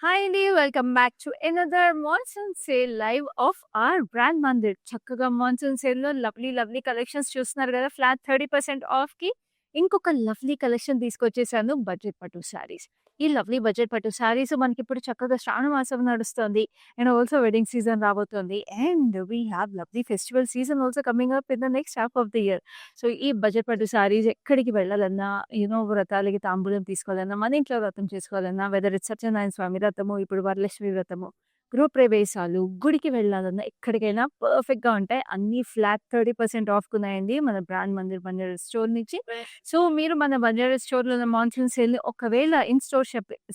Hi అండి. Welcome back to another monsoon sale live of our brand Mandir. చక్కగా monsoon సేల్‌లో lovely collections చూస్తున్నారు గదా! ఫ్లాట్ 30% ఆఫ్‌కి ఇంకొక లవ్లీ కలెక్షన్ తీసుకొచ్చేసాను. బడ్జెట్ పట్టు శారీస్. ఈ లవ్లీ బడ్జెట్ పట్టు శారీస్ మనకిప్పుడు చక్కగా శ్రావణ మాసం నడుస్తోంది. అండ్ ఆల్సో వెడ్డింగ్ సీజన్ రాబోతోంది. And we have lovely festival season also coming up in the next half of the year. So, ఈ బడ్జెట్ పట్టు శారీస్ ఎక్కడికి వెళ్ళాలన్నా, వ్రతాలకి తాంబూలం తీసుకోవాలన్నా, మన ఇంట్లో వ్రతం చేసుకోవాలన్నా, వెదర్ ఇట్స్ సత్యనారాయణ స్వామి వ్రతము, ఇప్పుడు వరలక్ష్మి వ్రతము, గృహప్రవేశాలు, గుడికి వెళ్ళాలన్నా ఎక్కడికైనా పర్ఫెక్ట్‌గా ఉంటాయి. అన్నీ ఫ్లాట్ 30% ఆఫ్‌కున్నాయండి మన బ్రాండ్ మందిర్ బంజారా స్టోర్ నుంచి. సో, మీరు మన బంజారా స్టోర్‌లో ఉన్న మాన్సూన్ సేల్‌ని ఒకవేళ ఇన్ స్టోర్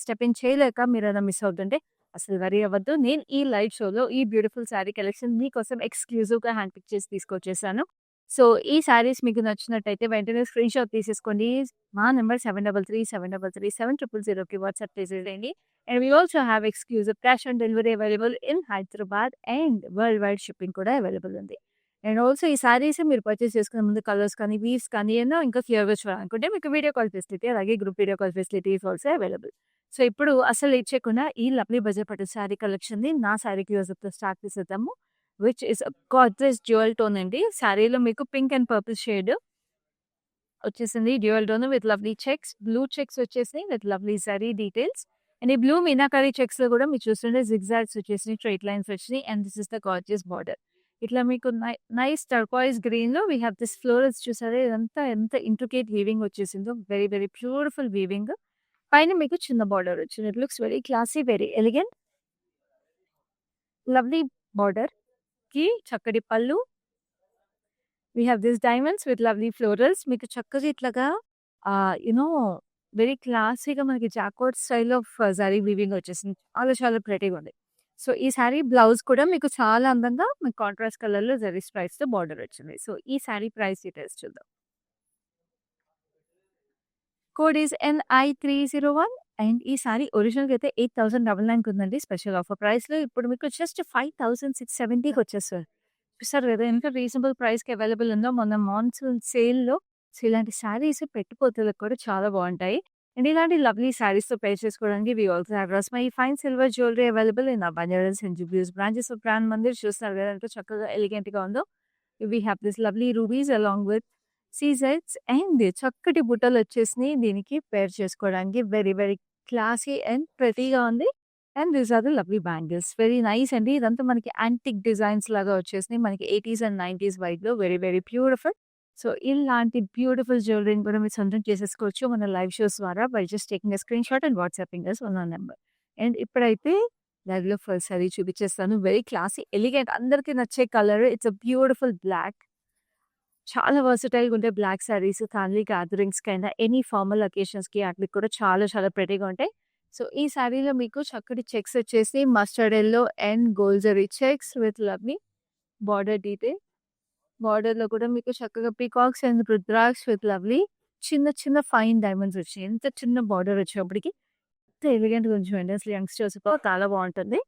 స్టెప్ ఇన్ చేయలేక మీరేమైనా మిస్ అవుతుంటే అసలు వరీ అవ్వద్దు. నేను ఈ లైవ్ షోలో ఈ బ్యూటిఫుల్ శారీ కలెక్షన్ మీకోసం ఎక్స్‌క్లూజివ్‌గా హ్యాండ్ పిక్ చేసి తీసుకొచ్చేసాను. సో, ఈ శారీస్ మీకు నచ్చినట్టయితే వెంటనే స్క్రీన్‌షాట్ తీసేసుకోండి. మా నంబర్ 7337337000కి వాట్సాప్ చేసేయండి. And we also have exclusive cash on delivery available in Hyderabad and world wide shipping కూడా అవైలబుల్ ఉంది. అండ్ ఆల్సో ఈ శారీస్ మీరు పర్చేస్ చేసుకునే ముందు కలర్స్ కానీ, వీవ్స్ కానీ ఏమన్నా ఇంకా క్లియర్‌గా చూడాలనుకుంటే మీకు వీడియో కాల్ ఫెసిలిటీ అలాగే group video call facilities also available. So, ఇప్పుడు అసలు లేట్ చేయకుండా ఈ లవ్లీ బజార్ పట్టు శారీ కలెక్షన్‌ని నా శారీ క్లోజప్‌తో స్టార్ట్ చేసేద్దాము. Which is gorgeous dual tone అండి. శారీలో మీకు పింక్ అండ్ పర్పుల్ షేడ్ వచ్చేసింది. Dual tone with lovely checks. Blue checks వచ్చేసినాయి with lovely zari details. And ఈ బ్లూ మీనాకరీ చెక్స్‌లో కూడా మీరు చూస్తుంటే జిగ్‌జాగ్స్ వచ్చేసినాయి. స్ట్రెయిట్ లైన్స్ వచ్చినాయి. And this is the gorgeous border. ఇట్లా మీకు నైస్ టర్కాయిస్ గ్రీన్‌లో వి హావ్ దిస్ ఫ్లోరల్స్ చూసారా? ఇదంతా ఎంత ఇంట్రికేట్ వీవింగ్ వచ్చేసిందో. Very beautiful weaving. పైన మీకు చిన్న బార్డర్ వచ్చింది. It looks very classy, very elegant. Lovely బార్డర్‌కి చక్కటి పళ్ళు. We have this diamonds with lovely florals. మీకు చక్కగా ఇట్లాగా ఆహ్, యూ నో వెరీ క్లాసీగా మనకి jacquard style of zari weaving వచ్చేసింది. చాలా ప్రెటీగా ఉంది. సో, ఈ సారీ బ్లౌజ్ కూడా మీకు చాలా అందంగా మీకు కాంట్రాస్ట్ కలర్‌లో జరీ స్ట్రైప్స్‌తో బార్డర్ వచ్చింది. సో, ఈ సారీ ప్రైస్ డీటెయిల్స్ చూద్దాం. కోడ్ ఈస్ NI301 అండ్ ఈ సారీ ఒరిజినల్‌గా అయితే 8,999 ఉందండి. స్పెషల్ ఆఫర్ ప్రైస్‌లో ఇప్పుడు మీకు జస్ట్ 5,670కి వచ్చేస్తది. చూసారు కదా! ఎంత రీజనబుల్ ప్రైస్‌కి అవైలబుల్ ఉందో. మొన్న మాన్సూన్ సేల్‌లో సో, ఇలాంటి శారీస్ పెట్టుపోతలకు కూడా చాలా బావుంటాయి. అండ్ ఇలాంటి లవ్లీ శారీస్‌తో పేర్ చేసుకోవడానికి we also have Rasmayi fine silver jewellery available in our Banjaras and Jubilees branches of brand Mandir. చూస్తున్నారు కదా! ఎంత చక్కగా ఎలిగెంట్‌గా ఉందో. We have this lovely rubies along with సీజెడ్స్ అండ్ చక్కటి బుట్టలొచ్చేసినియి. దీనికి పేర్ చేసుకోవడానికి వెరీ క్లాసీ అండ్ ప్రెటీగా ఉంది. And these are the lovely bangles. Very nice అండి. ఇదంతా మనకి యాంటిక్ డిజైన్స్ లాగా వచ్చేసినాయి. మనకి 80స్ అండ్ 90స్ వైబ్‌లో వెరీ బ్యూటిఫుల్. సో, ఇలాంటి బ్యూటిఫుల్ జ్యువెలరీని కూడా మీరు సొంతం చేసేసుకోవచ్చు మన లైవ్ షోస్ ద్వారా by just taking a screenshot and WhatsApping us on our number. And ఇప్పుడైతే లైవ్‌లో ఫస్ట్ సారీ చూపించేస్తాను. వెరీ క్లాసీ, ఎలిగెంట్ అందరికి నచ్చే colour. It's a beautiful black. చాలా వర్సటైల్‌గా ఉంటాయి black saris. Family గ్యాదరింగ్స్‌కైనా, any formal అకేషన్స్‌కి ఆటిలకి కూడా చాలా ప్రెటీగా ఉంటాయి. సో, ఈ సారీలో మీకు చక్కటి చెక్స్ వచ్చేసి mustard yellow and gold zari checks with lovely border detail. బార్డర్‌లో కూడా మీకు చక్కగా peacocks and rudraksha with lovely చిన్న ఫైన్ డైమండ్స్ వచ్చాయి. ఎంత చిన్న బార్డర్ వచ్చేప్పటికి ఎంత ఎలిగెంట్‌గా ఉంది చూడండి. అసలు యంగ్‌స్టర్స్‌కి చాలా బావుంటుంది.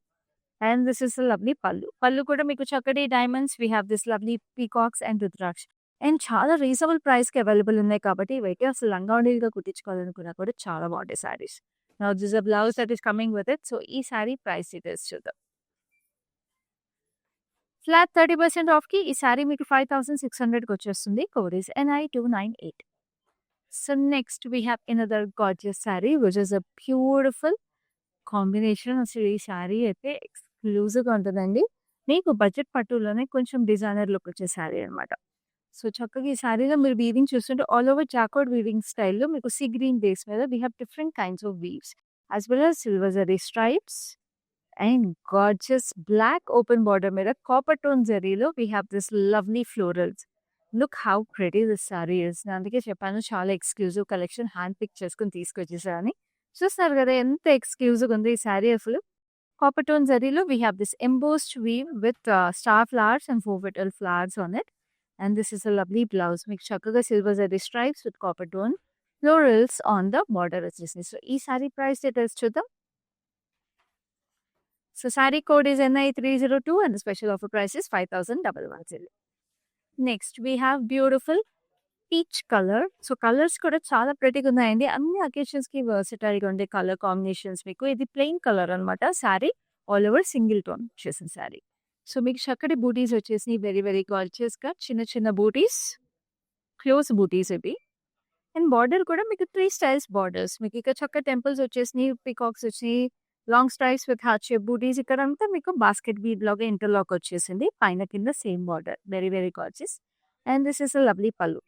అండ్ దిస్ ఇస్ లవ్లీ పళ్ళు. పళ్ళు కూడా మీకు చక్కటి diamonds. We have this lovely peacocks and rudraksha. And చాలా రీజనబుల్ ప్రైస్‌కి అవైలబుల్ ఉన్నాయి కాబట్టి ఇవైతే అసలు లంగావోణీలుగా కుట్టించుకోవాలనుకున్నా కూడా చాలా బావుంటాయి saris. Now this a blouse that is coming with it. So, ఈ సారీ ప్రైస్ డీటెయిల్స్ చూద్దాం. ఫ్లాట్ 30% ఆఫ్‌కి ఈ సారీ మీకు 5,600కి వచ్చేస్తుంది. Code is NI298. So, next we have another gorgeous sari which is a beautiful combination. అసలు ఈ శారీ అయితే ఎక్స్‌క్లూజివ్‌గా ఉంటదండి. మీకు బడ్జెట్ పట్టులోనే కొంచెం డిజైనర్ లుక్ వచ్చే శారీ అనమాట. సో, చక్కగా ఈ శారీలో మీరు వీవింగ్ చూస్తుంటే ఆల్ ఓవర్ జాకార్డ్ వీవింగ్ స్టైల్‌లో మీకు సీ గ్రీన్ బేస్ మీద we have different kinds of weaves as well as silver zari stripes and gorgeous black open border మీద కాపర్ టోన్ జరీలో we have this lovely florals. Look how pretty this sari is. నేను అందుకే చెప్పాను చాలా exclusive collection hand pick చేసుకొని తీసుకొచ్చేసా అని. చూస్తున్నారు కదా! ఎంత ఎక్స్‌క్లూజివ్‌గా ఉంది ఈ సారీ అసలు. కాపర్ టోన్ జరీలో we have this embossed weave with star flowers and 4 petal flowers on it. And this is a lovely blouse. మీకు చక్కగా silver zari stripes with copper tone florals on the border వచ్చేసినాయి. సో, ఈ sari price details చూద్దాం. So, sari code is NI302 and the special offer price is 5,110. Next we have beautiful peach colour. So, colours కూడా చాలా ప్రెటీగా ఉన్నాయండి. అన్ని అకేషన్స్‌కి వర్సటైల్‌గా ఉండే కలర్ కాంబినేషన్స్ మీకు. ఇది ప్లెయిన్ కలర్ అనమాట. Sari all over single tone వచ్చేసిన శారీ. సో, మీకు చక్కటి బూటీస్ వచ్చేసినాయి. వెరీ, వెరీ గార్జియస్‌గా చిన్న చిన్న బూటీస్. క్లోజ్ బూటీస్ ఇవి. అండ్ బార్డర్ కూడా మీకు 3 స్టైల్స్ బార్డర్స్. మీకు ఇక్కడ చక్క టెంపుల్స్ వచ్చేసినాయి. పీకాక్స్ వచ్చినాయి. Long stripes with heart shape butis. ఇక్కడంతా మీకు బాస్కెట్ బీడ్ లాగా ఇంటర్లాక్ వచ్చేసింది. పైన కింద same border. Very, very gorgeous. And this is a lovely pallu.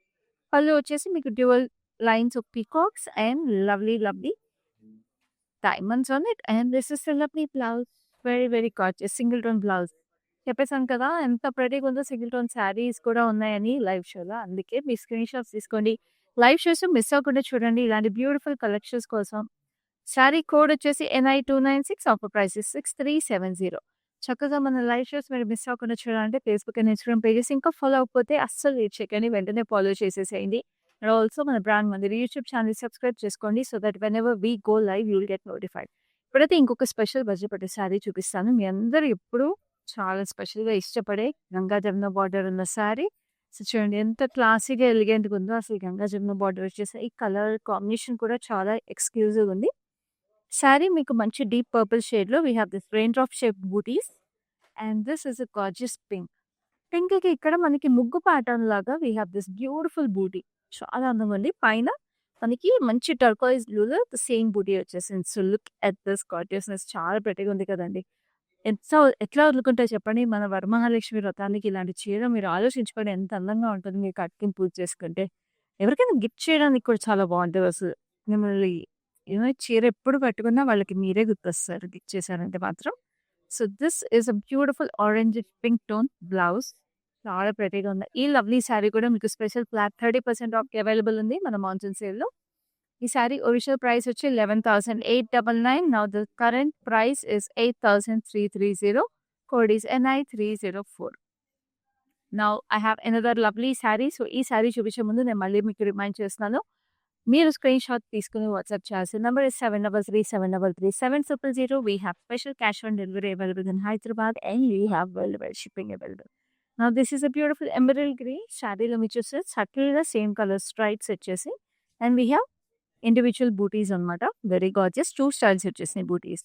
Pallu వచ్చేసి మీకు dual lines of peacocks and lovely, lovely diamonds on it. And this is a lovely blouse. Very, very gorgeous. Single tone blouse. చెప్పేసాను కదా! ఎంత ప్రెటీగా ఉందో single tone saris కూడా ఉన్నాయని live షోలో. అందుకే మీ స్క్రీన్ షాట్స్ తీసుకోండి. లైవ్ షోస్ మిస్ అవ్వకుండా చూడండి. ఇలాంటి బ్యూటిఫుల్ కలెక్షన్స్ కోసం. శారీ కోడ్ వచ్చేసి NI296. Offer price is 6370. చక్కగా మన లైవ్ షోస్ మీరు మిస్ అవ్వకుండా చూడాలంటే ఫేస్‌బుక్ అండ్ ఇన్‌స్టాగ్రామ్ పేజెస్ ఇంకా ఫాలో అవ్వకపోతే అస్సలు లేట్ చేయకండి. వెంటనే ఫాలో చేసేసేయండి. అండ్ ఆల్సో మన brand Mandir YouTube channel subscribe చేసుకోండి. So that whenever we go live you will get notified. ఇప్పుడైతే ఇంకొక స్పెషల్ బడ్జెట్ పట్టే శారీ చూపిస్తాను. మీ అందరూ ఎప్పుడూ చాలా స్పెషల్‌గా ఇష్టపడే గంగా జమున బార్డర్ ఉన్న శారీ. సో చూడండి ఎంత క్లాసీగా, ఎలిగెంట్‌గా ఉందో. అసలు గంగా జమున బార్డర్ వచ్చేసి ఈ కలర్ కాంబినేషన్ కూడా చాలా ఎక్స్‌క్లూజివ్‌గా ఉంది. శారీ మీకు మంచి డీప్ పర్పుల్ షేడ్‌లో we have this rain drop shape butis and this is a gorgeous pink. పింక్‌కి ఇక్కడ మనకి ముగ్గు ప్యాటర్న్ లాగా we have this beautiful buti. చాలా అందంగా ఉంది. పైన మనకి మంచి టర్కోయిజ్ బ్లూలో సేమ్ బూటీ వచ్చేసింది. So look at this gorgeousness. చాలా ప్రెటీగా ఉంది కదండీ! ఎట్లా వదులుకుంటారు చెప్పండి? మన వరమహాలక్ష్మి వ్రతానికి ఇలాంటి చీర మీరు ఆలోచించుకోండి ఎంత అందంగా ఉంటుంది మీరు కట్టుకొని పూజ చేసుకుంటే. ఎవరికైనా గిఫ్ట్ చేయడానికి కూడా చాలా బావుంటది అసలు. మిమ్మల్ని చీర ఎప్పుడు కట్టుకున్నా వాళ్ళకి మీరే గుర్తొస్తారు గిఫ్ట్ చేశారంటే మాత్రం. So this is a beautiful orange pink tone blouse. చాలా ప్రెటీగా ఉంది. ఈ లవ్లీ శారీ కూడా మీకు స్పెషల్ ఫ్లాట్ 30% ఆఫ్‌కి అవైలబుల్ ఉంది మన మాన్సూన్ సేల్‌లో. ఈ శారీ ఒరిజినల్ ప్రైస్ వచ్చి 11,899. Now the current price is 8,330. Code is NI304. Now I have another lovely sari. So ఈ శారీ చూపించే ముందు నేను మళ్ళీ మీకు రిమైండ్ చేస్తున్నాను. మీరు స్క్రీన్ షాట్ తీసుకుని వాట్సాప్ చేయాల్సిన number is 7337337000. We have special cash on delivery available in Hyderabad and we have world wide shipping available. Now this is a beautiful emerald green. శారీలో మీరు చూస్తే సటిల్‌గా సేమ్ కలర్ స్ట్రైప్స్ వచ్చేసి and we have individual butis అనమాట. Very gorgeous. 2 styles వచ్చేసినాయి butis.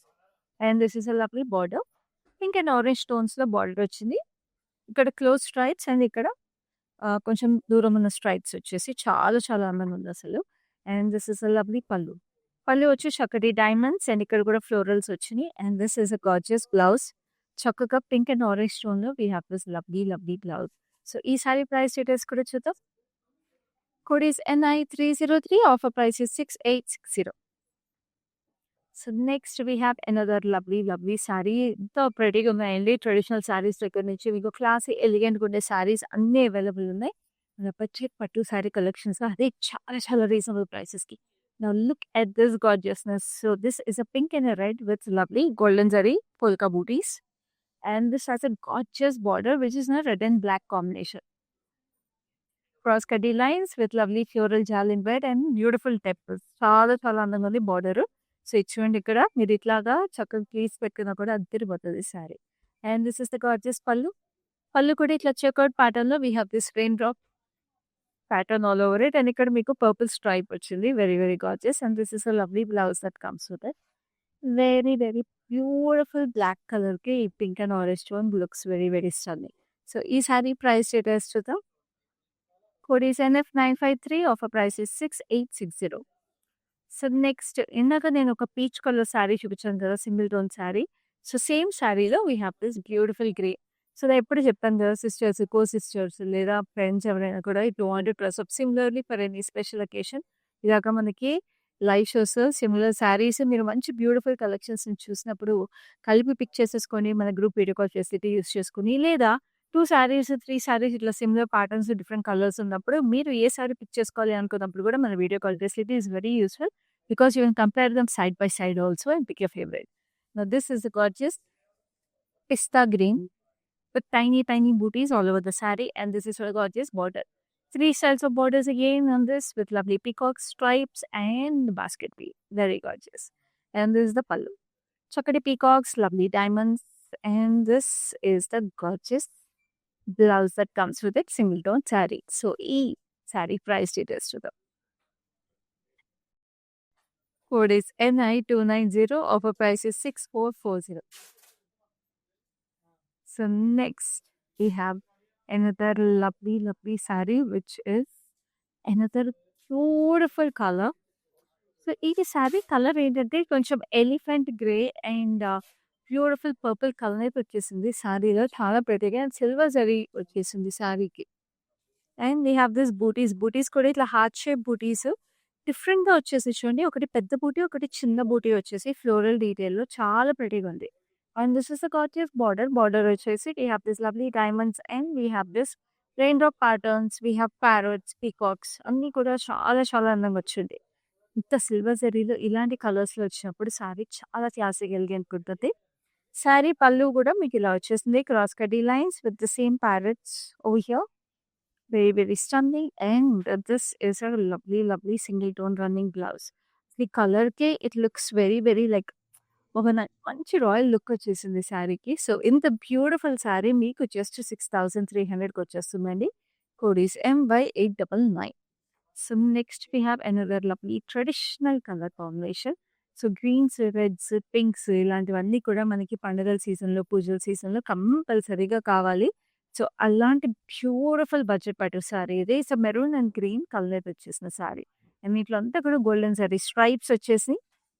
And this is a lovely border. Pink and orange టోన్స్‌లో border వచ్చింది. ఇక్కడ క్లోజ్ స్ట్రైప్స్ అండ్ ఇక్కడ కొంచెం దూరం ఉన్న స్ట్రైప్స్ వచ్చేసి చాలా చాలా అందంగా ఉంది అసలు. And this is a lovely pallu. పల్లు వచ్చి చక్కటి డైమండ్స్ అండ్ ఇక్కడ కూడా ఫ్లోరల్స్ వచ్చినాయి. And this is a gorgeous blouse. చక్కగా పింక్ అండ్ ఆరెంజ్ టోన్‌లో we have this lovely, lovely blouse. So ఈ సారీ ప్రైస్ డీటెయిల్స్ కూడా చూద్దాం. Code is NI303. Offer price is 6860. So next we have another lovely, lovely sari. ఎంత ప్రెటీగా ఉన్నాయండి. Traditional saris దగ్గర నుంచి మీకు క్లాసీ, ఎలిగెంట్‌గా ఉండే శారీస్ అన్నీ అవైలబుల్ ఉన్నాయి. మన బడ్జెట్ పట్టు శారీ కలెక్షన్స్‌లో అదే చాలా చాలా రీజనబుల్ ప్రైసెస్‌కి. Now look at this gorgeousness. So this is a pink and a red with lovely golden zari polka butis. And this has a gorgeous border which is in red and black combination. Cross కడ్డీ lines with lovely floral జాలిన్ బెడ్ and beautiful temples. చాలా చాలా అందంగా ఉంది border. So ఇది చూడండి ఇక్కడ మీరు ఇట్లాగా చక్కగా ప్లీస్ పెట్టుకున్నా కూడా అదిరిపోతుంది sari. And this is the gorgeous pallu. Pallu కూడా ఇట్లా చెక్అవుట్ ప్యాటర్న్‌లో we have this rain drop pattern all over it. And ఇక్కడ మీకు పర్పుల్ స్ట్రైప్ వచ్చింది. Very, very gorgeous. And this is a lovely blouse that comes with it. Very, very beautiful black కలర్‌కి ఈ pink and orange tone looks very, very stunning. So ఈ sari price details చూద్దాం. Code is NF953. Offer price is 6860. So next ఇందాక నేను ఒక peach colour sari చూపించాను కదా! Single tone sari. So same శారీలో we have this beautiful grey. So నేను ఎప్పుడు చెప్తాను కదా! సిస్టర్స్, కో సిస్టర్స్ లేదా ఫ్రెండ్స్ ఎవరైనా కూడా if you want to dress up similarly for any special occasion ఇలాగ మనకి లైవ్ షోస్, సిమిలర్ శారీస్ మీరు మంచి బ్యూటిఫుల్ కలెక్షన్స్‌ని చూసినప్పుడు కలిపి పిక్ చేసేసుకొని మన group video call facility use చేసుకొని లేదా 2 శారీస్, 3 శారీస్ ఇట్లా సిమిలర్ ప్యాటర్న్స్, డిఫరెంట్ కలర్స్ ఉన్నప్పుడు మీరు ఏ శారీ పిక్ చేసుకోవాలి అనుకున్నప్పుడు కూడా మన video call facility is very useful because you can compare them side by side also and pick your favourite. Now this is the gorgeous pista green with tiny, tiny booties all over the saree, and this is a gorgeous border. 3 styles of borders again on this with lovely peacocks, stripes, and basket weave. Very gorgeous. And this is the pallu. Chakati peacocks, lovely diamonds, and this is the gorgeous blouse that comes with it, single tone saree. So, ఈ sari price details చూద్దాం. Code is NI290. Offer price is 6440. So next we have another lovely saree which is another beautiful color. So ఈ sari colour ఏంటంటే కొంచెం elephant grey and beautiful purple colour అయితే వచ్చేసింది శారీలో. చాలా ప్రెటీగా and silver zari వచ్చేసింది శారీకి. అండ్ వీ హ్యావ్ దిస్ బూటీస్ కూడా ఇట్లా హార్ట్ షేప్ బూటీస్ డిఫరెంట్‌గా వచ్చేసి చూడండి. ఒకటి పెద్ద బూటీ, ఒకటి చిన్న బూటీ వచ్చేసి ఫ్లోరల్ డీటెయిల్‌లో చాలా ప్రెటీగా ఉంది. And this is the gorgeous border వచ్చేసి we have this lovely diamonds and we have this rain drop patterns, we have parrots, peacocks అన్నీ కూడా చాలా అందంగా వచ్చింది. ఇంత సిల్వర్ జరీలో ఇలాంటి కలర్స్‌లో వచ్చినప్పుడు శారీ చాలా క్లాసిక్ ఎలిగెంట్‌గా ఉంటుంది. శారీ పళ్ళు కూడా మీకు ఇలా వచ్చేసింది. క్రాస్ కడ్డీ lines with the same parrots over here. Very stunning and this is a lovely single tone running blouse. ఈ కలర్‌కే ఇట్ లుక్స్ వెరీ లైక్ ఒక మంచి రాయల్ లుక్ వచ్చేసింది శారీకి. సో ఇంత బ్యూటిఫుల్ శారీ మీకు జస్ట్ 6300కి వచ్చేస్తుందండి. Code is MY899. So next we have another lovely traditional color combination. So greens, reds, pinks ఇలాంటివన్నీ కూడా మనకి పండుగల సీజన్‌లో, పూజల సీజన్‌లో కంపల్సరీగా కావాలి. సో అలాంటి బ్యూటిఫుల్ బడ్జెట్ పట్టు సారీ ఇది. So maroon and green colour వచ్చేసిన సారీ. అండ్ వీటిలో అంతా కూడా గోల్డెన్ సారీ స్ట్రైప్స్ వచ్చేసి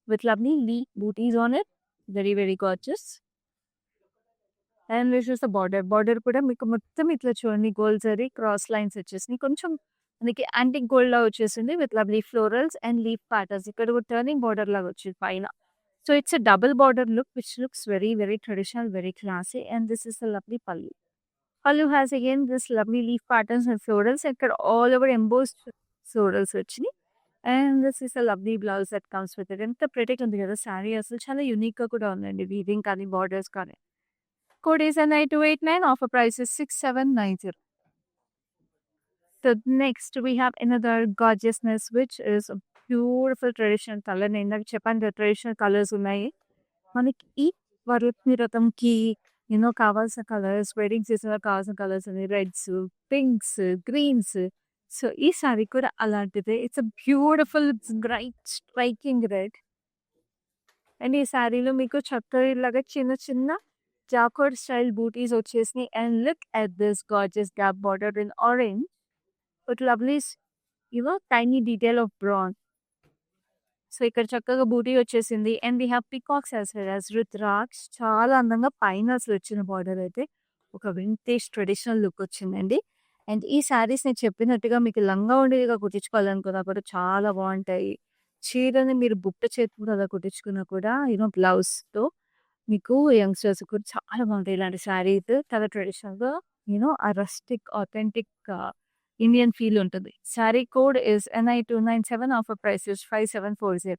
with lovely leaf buttis on it. Very gorgeous. And this is the border కూడా మీకు మొత్తం ఇట్లా చూడండి గోల్డ్ జరీ క్రాస్ లైన్స్ వచ్చేసినాయి. కొంచెం మనకి యాంటిక్ గోల్డ్ లా వచ్చేసింది with lovely florals and leaf patterns. ఇక్కడ కూడా టర్నింగ్ బార్డర్ లాగా వచ్చింది పైన. So it's a double border look which looks very traditional, very classy. And this is the lovely పల్లు. Pallu has again this lovely leaf patterns and florals. ఇక్కడ all over embossed florals వచ్చినాయి. And this is a lovely blouse that comes with it. ఎంత ప్రెటీగా ఉంది కదా శారీ. అసలు చాలా యూనిక్‌గా కూడా ఉందండి. వీవింగ్ కానీ, బార్డర్స్ కానీ. Code is NI289. Offer price is 6790. So next we have another gorgeousness which is beautiful traditional colour. నేను ఇందాక చెప్పాను కదా ట్రెడిషనల్ కలర్స్ ఉన్నాయి. మనకి ఈ వరలక్ష్మి వ్రతంకి కావాల్సిన కలర్స్, వెడ్డింగ్ సీజన్‌లో కావాల్సిన కలర్స్ అని రెడ్స్, పింక్స్, గ్రీన్స్. సో ఈ సారీ కూడా అలాంటిదే. It's a beautiful bright striking red. And ఈ శారీలో మీకు చక్కగా ఇలాగా చిన్న జాకోడ్ స్టైల్ బూటీస్ వచ్చేసినాయి. And look at this gorgeous gap border in orange with lovely tiny detail of brown. So ఇక్కడ చక్కగా బూటీ వచ్చేసింది. And we have peacocks as well as rudraksha. చాలా అందంగా పైన అసలు వచ్చిన బార్డర్ అయితే ఒక వింటేజ్ ట్రెడిషనల్ లుక్ వచ్చిందండి. అండ్ ఈ శారీస్ నేను చెప్పినట్టుగా మీకు లంగా ఉండేదిగా కుట్టించుకోవాలనుకున్నా కూడా చాలా బాగుంటాయి. చీరని మీరు బుట్ట చేతితో అలా కుట్టించుకున్నా కూడా బ్లౌజ్తో మీకు యంగ్స్టర్స్ కూడా చాలా బాగుంటాయి ఇలాంటి శారీస్. చాలా ట్రెడిషనల్గా ఆ రస్టిక్ ఆథెంటిక్ ఇండియన్ ఫీల్ ఉంటుంది. Sari code is NI297. Offer price is 5740.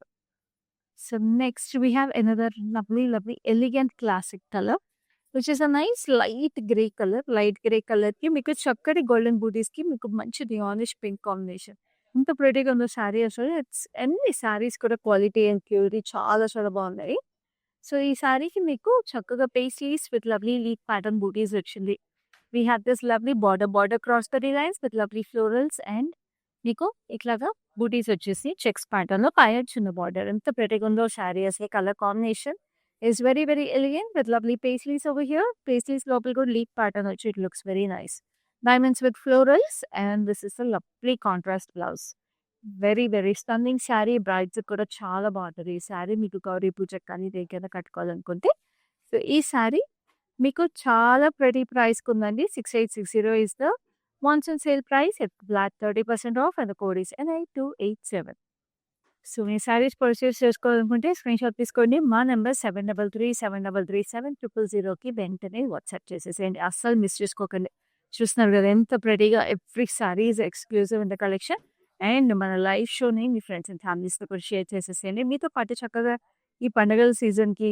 So next we have another lovely elegant classic colour which is a nice light grey colour. Light grey కలర్కి మీకు చక్కటి గోల్డెన్ బూటీస్కి మీకు మంచి డియానిష్ పింక్ కాంబినేషన్. ఎంత ప్రెటీగా ఉందో శారీ అసలు. It's అన్ని శారీస్ కూడా క్వాలిటీ అండ్ ప్యూరిటీ చాలా బాగున్నాయి. సో ఈ శారీకి మీకు చక్కగా paisleys with lovely leaf pattern butis వచ్చింది. We have this lovely border cross కటీ lines with lovely florals and మీకు ఇట్లాగా బూటీస్ వచ్చేసి చెక్స్ ప్యాటర్న్ లో పైన చిన్న బార్డర్. ఎంత ప్రెటీగా ఉందో శారీ అసలు. Colour combination is very elegant with lovely paisleys over here. Paisleys లోపల కూడా లీఫ్ ప్యాటర్న్ వచ్చి it looks very nice. Diamonds with florals and this is a lovely contrast blouse. Very stunning sari. Brides కూడా చాలా బాగుంటుంది ఈ శారీ. మీకు గౌరీ పూజకి కానీ దేనికైనా కట్టుకోవాలనుకుంటే. సో ఈ శారీ మీకు చాలా ప్రెటీ ప్రైస్‌కి ఉందండి. 6860 is the monsoon sale price at flat 30% of and the code is NI287. So me saris purchase చేసుకోవాలనుకుంటే స్క్రీన్‌షాట్ తీసుకోండి. మా నంబర్ 7337337000కి వెంటనే వాట్సాప్ చేసేసేయండి. అస్సలు మిస్ చేసుకోకండి. చూస్తున్నారు కదా ఎంత ప్రెటీగా every sari is exclusive in the collection. And మన లైవ్ షోని మీ ఫ్రెండ్స్ అండ్ ఫ్యామిలీస్‌తో కూడా షేర్ చేసేసేయండి. మీతో పాటు చక్కగా ఈ పండుగల సీజన్‌కి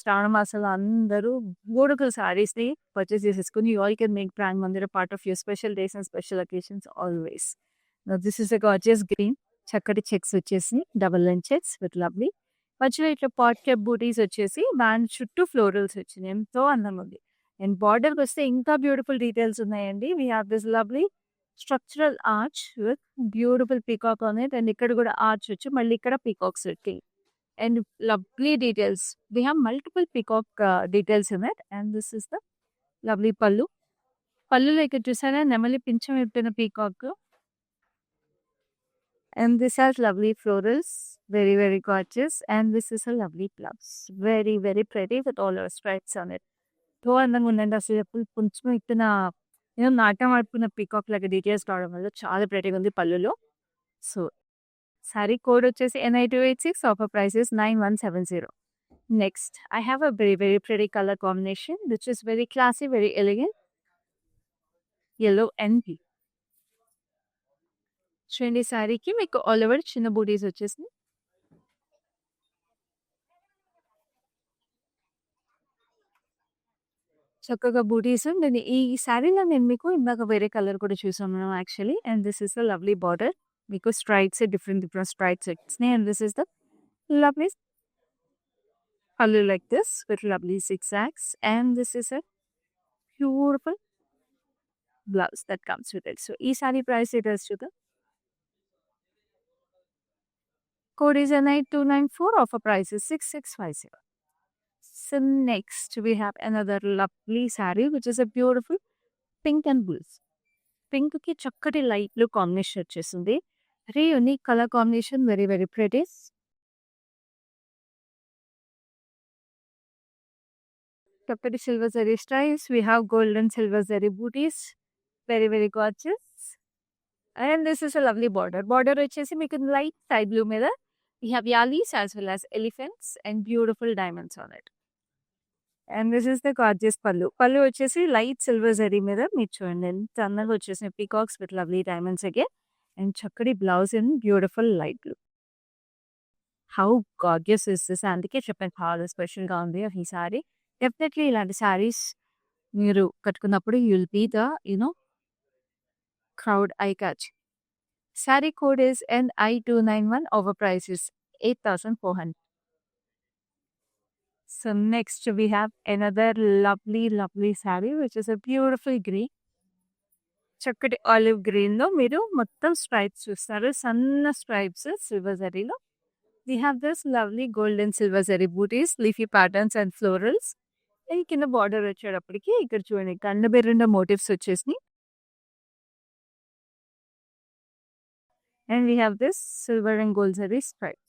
శ్రావణ మాసంలో అందరూ బోడుకల శారీస్‌ని పర్చేస్ చేసేసుకొని you all can make brand Mandir a part of your special days and special occasions always. This is a gorgeous green. చక్కటి చెక్స్ వచ్చేసి double line checks with lovely మధ్యలో ఇట్లా పాట్ కెప్ బూటీస్ వచ్చేసి దాని చుట్టూ ఫ్లోరల్స్ వచ్చినాయి. ఎంతో అందంగా ఉంది. అండ్ బార్డర్‌కి వస్తే ఇంకా బ్యూటిఫుల్ డీటెయిల్స్ ఉన్నాయండి. We have this lovely structural arch with beautiful peacock on it. And ఇక్కడ కూడా ఆర్చ్ వచ్చి మళ్ళీ ఇక్కడ పీకాక్స్ పెట్టి and lovely details. We have multiple peacock details in it, and this is the lovely pallu. పళ్ళులో ఇక్కడ చూసారా నెమలి పింఛం విప్పిన peacock. And this has lovely florals, very very gorgeous. And this is a lovely blouse, very very pretty with all our stripes on it. తో అందంగా ఉందండి అసలు. ఎప్పుడు కొంచెం విప్పిన ఏదో నాట్యం ఆడుకున్న పీకాక్ లాగా డీటెయిల్స్ రావడం వల్ల చాలా ప్రెటీగా ఉంది పళ్ళులో. సో సారీ కోడ్ వచ్చేసి NI286. Offer price is 9170. Next, I have a very very pretty color combination which is very classy, very elegant. Yellow and pink. చూడండి శారీకి మీకు ఆల్ ఓవర్ చిన్న బూటీస్ వచ్చేసి చక్కగా బూటీస్. నేను ఈ శారీలో నేను మీకు ఇందాక వేరే కలర్ కూడా చూసాం మనం actually. And this is the lovely border. మీకు స్ట్రైట్స్ డిఫరెంట్ డిఫరెంట్ స్ట్రైట్స్ వచ్చినాయి. And this is the lovely pallu like this with lovely zigzags. And this is a beautiful blouse that comes with it. So ee saree price it is to the code is NI294. Offer price is 6650. So next we have another lovely saree which is a beautiful pink and blues. Pink ki chakkati light blue combination వచ్చేసింది. Very unique color combination, very very pretty. Chakkati silver zari stripes. We have golden silver zari booties. Very very gorgeous. And this is a lovely border. Border వచ్చేసి మీకు light sky blue మీద we have yalis as well as elephants and beautiful diamonds on it. And this is the gorgeous pallu. Pallu వచ్చేసి light silver zari మీద మీరు చూడండి ఎంత అందంగా వచ్చేసిన peacocks with lovely diamonds again. And చక్కటి blouse in beautiful light blue. How gorgeous is this? అందుకే చెప్పాను చాలా స్పెషల్గా ఉంది ఈ సారీ. డెఫినెట్లీ ఇలాంటి సారీస్ మీరు కట్టుకున్నప్పుడు you'll be the crowd eye catch. Saree code is NI291. Our price is 8400. So next we have another lovely saree which is a beautiful green. చక్కటి ఆలివ్ గ్రీన్ లో మీరు మొత్తం స్ట్రైప్స్ చూస్తారు. సన్న స్ట్రైప్స్ సిల్వర్ జరీలో. We have this lovely golden silver zari booties, leafy patterns and florals. And కింద border వచ్చేటప్పటికి ఇక్కడ చూడండి కండబెర్రుండ మోటివ్స్ వచ్చేసినాయి. And we have this silver and gold zari stripe.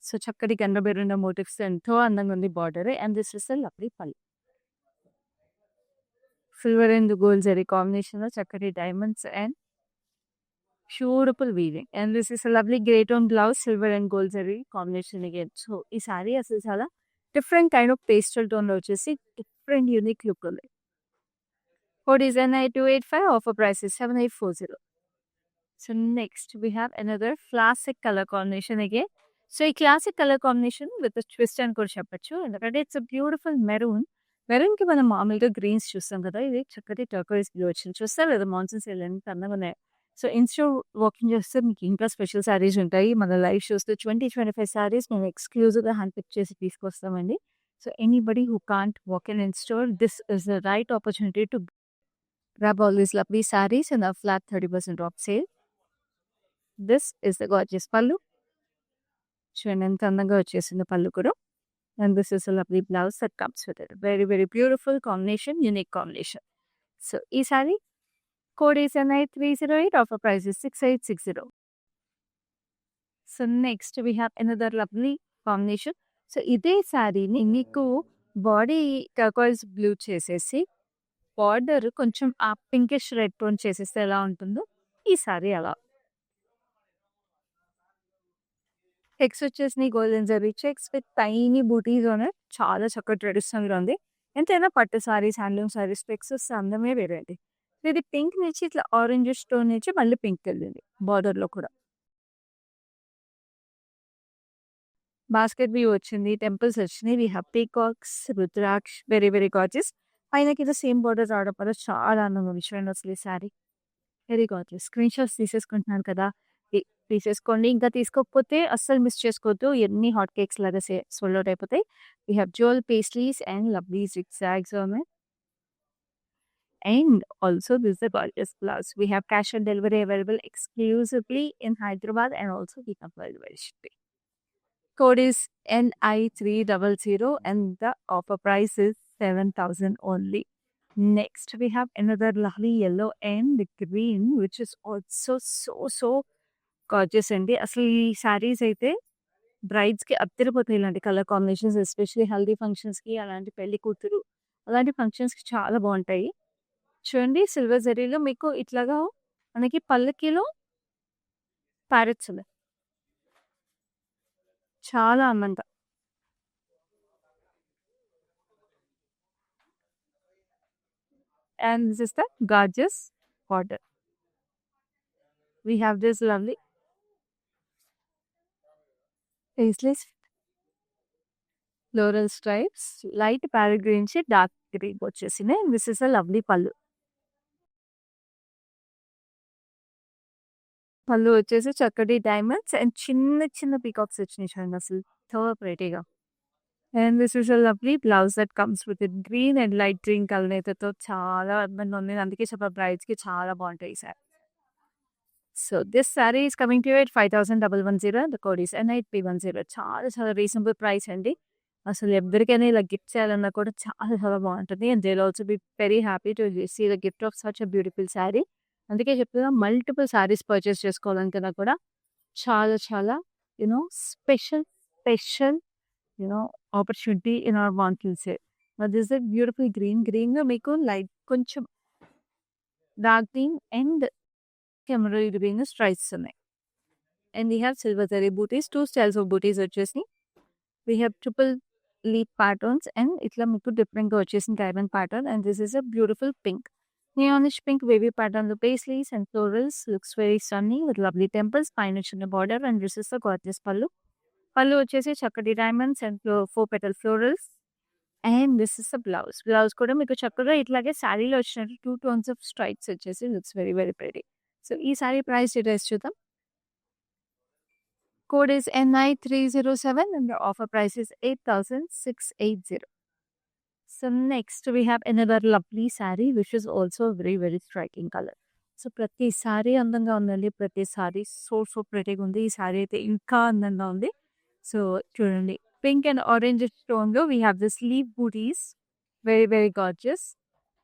So చక్కటి కండబెర్రుండ మోటివ్స్ ఎంతో అందంగా ఉంది border. And this is a lovely pallu. Silver and gold zari combination లో చక్కటి diamonds and beautiful weaving. And this is a lovely grey tone blouse, silver and gold zari combination again. So ఈ సారీ అసలు చాలా different kind of pastel tone లో వచ్చేసి different unique look ఉంది. Code is NI285. Offer price is 7840. So next we have another classic colour combination again. So ఈ classic colour combination with twist అని కూడా చెప్పొచ్చు. ఎందుకంటే ఇట్స్ బ్యూటిఫుల్ మెరూన్. మెరూన్ కి మనం మామూలుగా గ్రీన్స్ చూస్తాం కదా, ఇది చక్కటి టర్కోయిస్ బ్లూ వచ్చింది. చూస్తారు లేదా మాన్సూన్ సేల్ ఎంత అందంగా ఉన్నాయి. సో ఇన్స్టెడ్ వాకింగ్ చేస్తే మీకు ఇంకా స్పెషల్ శారీస్ ఉంటాయి. మన లైవ్ షోస్లో 20-25 శారీస్ మేము ఎక్స్క్లూజివ్గా హ్యాండ్ పిక్ చేసి తీసుకొస్తామండి. So anybody who can't walk in store, this is the right opportunity to grab all these lovely sarees in a flat 30% off sale. This is the gorgeous pallu. చూడండి ఎంత అందంగా వచ్చేసింది పళ్ళు కూడా. And this is a lovely blouse that comes with it. Very very beautiful combination, unique combination. So ఈ sorry code is NI308. Offer price is 6860. So next we have another lovely combination. So ఇదే సారీని మీకు body turquoise blue చేసేసి border కొంచెం ఆ pinkish red tone చేసేస్తే ఎలా ఉంటుందో ఈ సారీ అలా. చెక్స్ వచ్చేసినాయి, golden zari checks with tiny buttis on it. చాలా చక్కగా ట్రెడిషనల్గా ఉంది. ఎంతైనా పట్టు సారీస్, హ్యాండ్లూమ్ సారీస్ చెక్స్ వస్తే అందమే వేరేది. ఇది పింక్ నుంచి ఇట్లా ఆరెంజ్ స్టోన్ నుంచి మళ్ళీ పింక్ వెళ్ళింది బార్డర్లో కూడా. బాస్కెట్ వ్యూ వచ్చింది, టెంపుల్స్ వచ్చినాయి. We have peacocks, rudraksha, very very gorgeous. పైన కింద సేమ్ బార్డర్ రావడం వల్ల చాలా అందంగా ఉంది. చూడండి అసలు ఈ sari very gorgeous. Screen shots తీసేసుకుంటున్నాను కదా, తీసేసుకోండి. ఇంకా తీసుకోకపోతే అస్సలు మిస్ చేసుకోవద్దు. ఎన్ని హాట్ కేక్స్ లాగా సోల్డ్ అవుట్ అయిపోతాయి. We have jewel pastries and lovely zigzags on it. And also this is the gorgeous blouse. We have cash on delivery available exclusively in Hyderabad and also we have worldwide shipping. Code is NI300 and the offer price is 7,000 only. Next, we have another lovely yellow and green, which is also so gorgeous అండి. అసలు ఈ శారీస్ అయితే బ్రైడ్స్‌కి అద్దరిపోతాయి ఇలాంటి colour combinations. Especially haldi ఫంక్షన్స్‌కి, అలాంటి పెళ్లి కూతురు అలాంటి ఫంక్షన్స్‌కి చాలా బావుంటాయి. చూడండి సిల్వర్ జరీలో మీకు ఇట్లాగా మనకి పల్లకీలో ప్యారెట్స్ ఉన్నాయి. చాలా అందంగా. And this is the gorgeous border. We have this lovely paisley floral stripes, light parrot green నుంచి డార్క్ గ్రీన్ వచ్చేసినాయి. దిస్ ఇస్ అ లవ్లీ పళ్ళు. పళ్ళు వచ్చేసి చక్కటి డైమండ్స్ అండ్ చిన్న పీకాక్స్ వచ్చినాయి చూడండి అసలు సో ప్రెటీగా. And this is a lovely blouse that comes with it green and light green కలనేతతో చాలా అందంగా ఉంది. అందుకే చెప్పా బ్రైడ్స్‌కి చాలా బావుంటాయి ఈ sari. So this sari is coming to you at 5,110. The code is NIP10. చాలా రీజనబుల్ ప్రైస్ అండి. అసలు ఎవరికైనా ఇలా గిఫ్ట్ చేయాలన్నా కూడా చాలా బాగుంటుంది. And they will also be very happy to see the gift of such a beautiful sari. అందుకే చెప్తున్నా మల్టిపుల్ శారీస్ పర్చేస్ చేసుకోవాలనుకున్నా కూడా చాలా special opportunity in our monsoon sale. This is beautiful గ్రీన్‌లో మీకు లైట్ కొంచెం dark green and emerald green stripes ఉన్నాయి. And we have silver zari butis. 2 styles of butis వచ్చేసి we have triple leaf patterns and ఇట్లా మీకు డిఫరెంట్‌గా వచ్చేసిన diamond pattern and this is a beautiful pink. Neonish pink wavy ప్యాటర్న్‌లో paisleys and florals looks very sunny with lovely temples. పైన చిన్న border and this is the gorgeous pallu. Pallu వచ్చేసి చక్కటి diamonds and 4 petal florals. And this is the blouse. Blouse కూడా మీకు చక్కగా ఇట్లాగే శారీలో వచ్చినట్టు 2 టోన్స్ ఆఫ్ స్ట్రైప్స్ వచ్చేసి లుక్స్ వెరీ ప్రెటీ. సో ఈ శారీ ప్రైస్ డీటెయిల్స్ చూద్దాం. Code is NI307 and the offer price is 8,680. So next we have another lovely saree which is also very striking color. So ప్రతి sorry అందంగా ఉందండి. ప్రతి sorry so ప్రెటీగా ఉంది. ఈ sorry అయితే ఇంకా అందంగా ఉంది. సో చూడండి పింక్ అండ్ ఆరెంజ్ స్టోన్‌లో we have this leaf butis very gorgeous.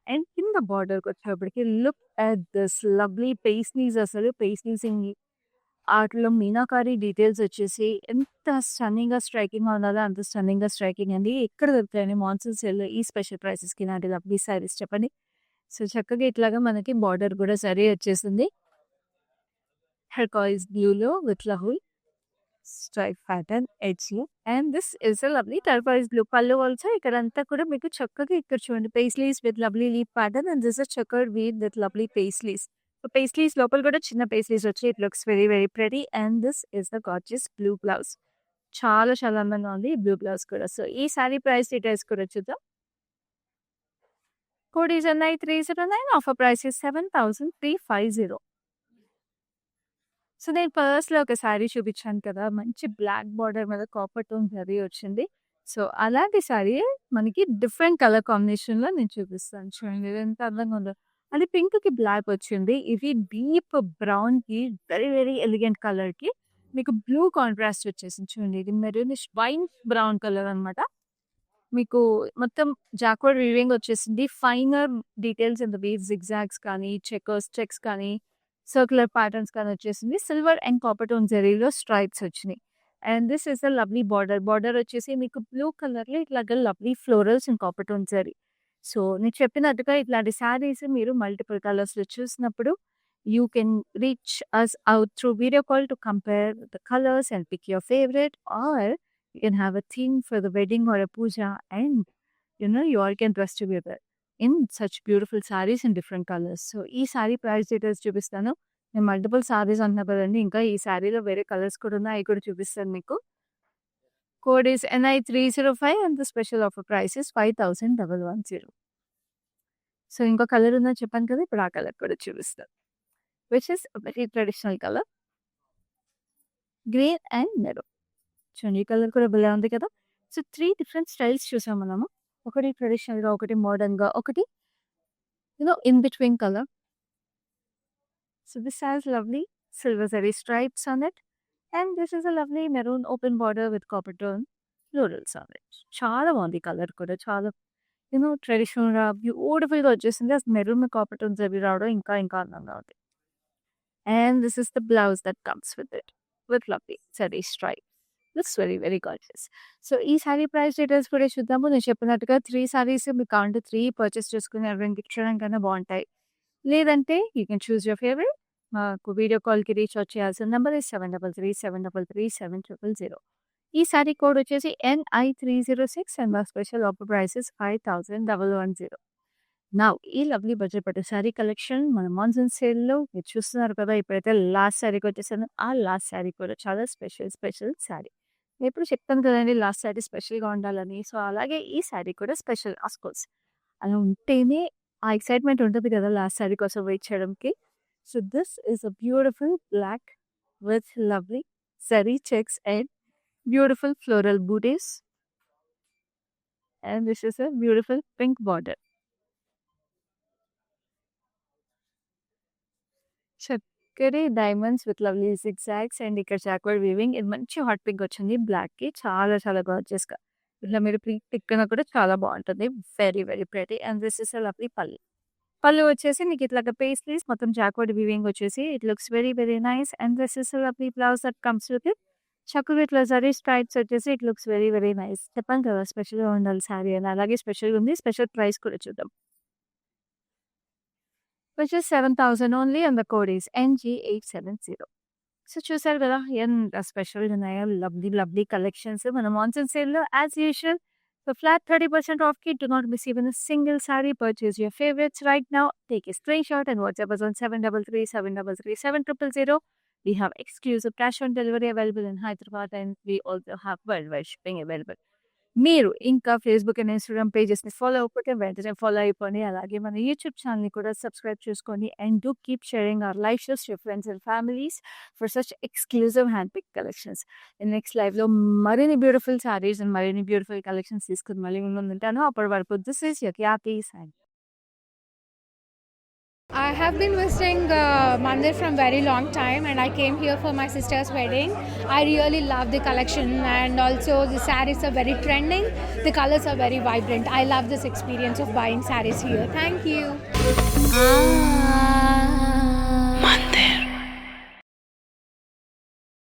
And కింద బార్డర్‌కి వచ్చేటప్పటికి look at this lovely paisleys. అసలు పేస్లీస్ ఆటిలో మీనాకారి డీటెయిల్స్ వచ్చేసి ఎంత స్టన్నింగ్‌గా, స్ట్రైకింగ్‌గా ఉన్నదో అంత స్టన్నింగ్‌గా స్ట్రైకింగ్ అండి. ఎక్కడ దొరుకుతాయండి మాన్సూన్ సేల్‌లో ఈ స్పెషల్ ప్రైసెస్‌కి ఇలాంటి లవ్లీ సారీస్ చెప్పండి. సో చక్కగా ఇట్లాగా మనకి బార్డర్ కూడా జరీ వచ్చేసింది. టర్కాయిస్ బ్లూలో విత్ లవ్లీ స్ట్రైప్ ప్యాటర్న్ ఎడ్జ్‌లో. And this is a lovely turquoise blue. Pallu also ఇక్కడంతా కూడా మీకు చక్కగా ఇక్కడ చూడండి paisleys with lovely leaf pattern and this is chequered weave with lovely paisleys. So paisleys లోపల కూడా చిన్న పేస్లీస్ వచ్చి it looks very pretty and this is the gorgeous blue blouse. చాలా అందంగా ఉంది ఈ బ్లూ బ్లౌజ్ కూడా. సో ఈ సారీ ప్రైస్ డీటెయిల్స్ కూడా చూద్దాం. Code is NI309. Offer price is 7,350. So నేను పర్స్‌లో ఒక సారీ చూపించాను కదా! మంచి బ్లాక్ బార్డర్ మీద కాపర్ టోన్ జరీ వచ్చింది. సో అలాంటి సారీ మనకి డిఫరెంట్ కలర్ కాంబినేషన్‌లో నేను చూపిస్తాను. చూడండి ఇది ఎంత అందంగా ఉందో. అది పింక్‌కి బ్లాక్ వచ్చింది. ఇది డీప్ బ్రౌన్‌కి వెరీ ఎలిగెంట్ కలర్‌కి మీకు బ్లూ కాంట్రాస్ట్ వచ్చేసింది. చూడండి ఇది మెరూనిష్ వైన్ బ్రౌన్ కలర్ అనమాట. మీకు మొత్తం జాక్వర్డ్ వీవింగ్ వచ్చేసింది. Finer details in the weaves zigzags కానీ, చెక్స్ కానీ, సర్క్యులర్ ప్యాటర్న్స్ కానీ వచ్చేసింది. సిల్వర్ అండ్ కాపర్ టోన్ జరీలో స్ట్రైప్స్ వచ్చినాయి. And this is a lovely border. Border వచ్చేసి మీకు బ్లూ కలర్‌లో ఇట్లాగా lovely florals and copper tone zari. So నేను చెప్పినట్టుగా ఇట్లాంటి శారీస్ మీరు మల్టిపుల్ కలర్స్‌లో చూసినప్పుడు you can reach us out through video call to compare the colours and pick your favourite are you can have a theme for the wedding or a puja and you all can dress together in such beautiful sarees in different colors. So ఈ sari price details చూపిస్తాను. నేను multiple saris అంటున్నా కదండి. ఇంకా ఈ సారీలో వేరే colours కూడా ఉన్నాయి. అవి కూడా చూపిస్తాను మీకు. Code is NI305 and the special offer price is 5,110. So ఇంకో కలర్ ఉందని చెప్పాను కదా! ఇప్పుడు ఆ కలర్ కూడా చూపిస్తాను. Which is very traditional colour green and maroon. చూడండి ఈ కలర్ కూడా భలే ఉంది కదా! సో 3 డిఫరెంట్ స్టైల్స్ చూసాం మనము. ఒకటి ట్రెడిషనల్‌గా, ఒకటి మోడర్న్‌గా, ఒకటి in between color. So this has lovely silver zari stripes on it. And this is a lovely maroon open border with copper tone florals on it. Chala bondi color kuda. Chala, traditional గా beautiful గా వచ్చేసింది. అసలు maroon copper tones అవి రావడం ఇంకా అందంగా ఉంది. And this is the blouse that comes with it. With lovely zari stripe. Looks very, very gorgeous. So, ఈ సారీ ప్రైస్ డీటెయిల్స్ కూడా చూద్దాము. నేను చెప్పినట్టుగా 3 సారీస్ మీకు కావాలంటే 3 పర్చేస్ చేసుకుని ఎవరైనా గిఫ్ట్ చేయడానికైనా బాగుంటాయి. లేదంటే you can choose your favourite. మాకు వీడియో కాల్‌కి రీచ్ అవుట్ చేయాల్సిన నంబర్ is 7337337000. ఈ సారీ కోడ్ వచ్చేసి NI306 అండ్ మా special offer price is 5110. Now ఈ లవ్లీ బడ్జెట్ పట్టు సారీ కలెక్షన్ మన మాన్సూన్ సేల్‌లో మీరు చూస్తున్నారు కదా! ఇప్పుడైతే లాస్ట్ సారీకి వచ్చేసాను. ఆ లాస్ట్ సారీ కూడా చాలా స్పెషల్ సారీ. నేనెప్పుడు చెప్తాను కదండీ! లాస్ట్ సారీ స్పెషల్‌గా ఉండాలని. సో, అలాగే ఈ సారీ కూడా స్పెషల్ ఆఫ్‌కోర్స్. అలా ఉంటేనే ఆ ఎక్సైట్‌మెంట్ ఉంటది కదా! లాస్ట్ సారీ కోసం వెయిట్ చేయడంకి. So, this is a beautiful black with lovely zari checks and beautiful floral butis. And this is a beautiful pink border. చక్కటి diamonds with lovely zigzags and ఇక్కడ చాక్వర్డ్ వీవింగ్. ఇది మంచి హాట్ పింక్ వచ్చింది బ్లాక్‌కి. చాలా గార్జియస్‌గా. ఇట్లా మీరు తిక్కినా కూడా చాలా బావుంటుంది. Very, very pretty. And this is a lovely పల్లు. పళ్ళు వచ్చేసి మీకు ఇట్లాగా పేస్ట్రీస్ మొత్తం జాక్వర్డ్ వీవింగ్ వచ్చేసి it looks very, very nice. And this is a lovely blouse that comes with it. చక్కగా ఇట్లా జరీ స్ట్రైప్స్ వచ్చేసి it looks very, very nice. చెప్పాను కదా! స్పెషల్‌గా ఉండాలి సారీ అని. అలాగే స్పెషల్‌గా ఉంది. స్పెషల్ ప్రైస్ కూడా చూద్దాం. Which is 7000 only and the code is NG870. So, చూసారు కదా! ఎంత స్పెషల్‌గా ఉన్నాయో లవ్లీ కలెక్షన్స్ మన మాన్సూన్ సేల్‌లో యాస్ యూజువల్. సో, ఫ్లాట్ 30% ఆఫ్‌కి do not miss even a single sari. Purchase your favourites right now. Take a screenshot and WhatsApp us on 7337337000. We have exclusive cash on delivery available in Hyderabad and we also have worldwide shipping available. మీరు ఇంకా Facebook and Instagram పేజెస్‌ని follow అవ్వకపోతే వెంటనే follow అయిపోండి. అలాగే మన YouTube ఛానెల్‌ని కూడా subscribe చేసుకోండి. And do keep sharing our live shows to your friends and families for such exclusive hand pick collections. Next లైవ్‌లో మరిన్ని బ్యూటిఫుల్ సారీస్ అండ్ మరిన్ని బ్యూటిఫుల్ కలెక్షన్స్ తీసుకొని మళ్ళీ మీ ముందుంటాను. అప్పటి వరకు దిస్ ఈస్ యువర్ ఖ్యాతి సైనింగ్. I have been visiting Mandir from very long time, and I came here for my sister's wedding. I really love the collection, and also the sarees are very trending. The colors are very vibrant. I love this experience of buying sarees here. Thank you.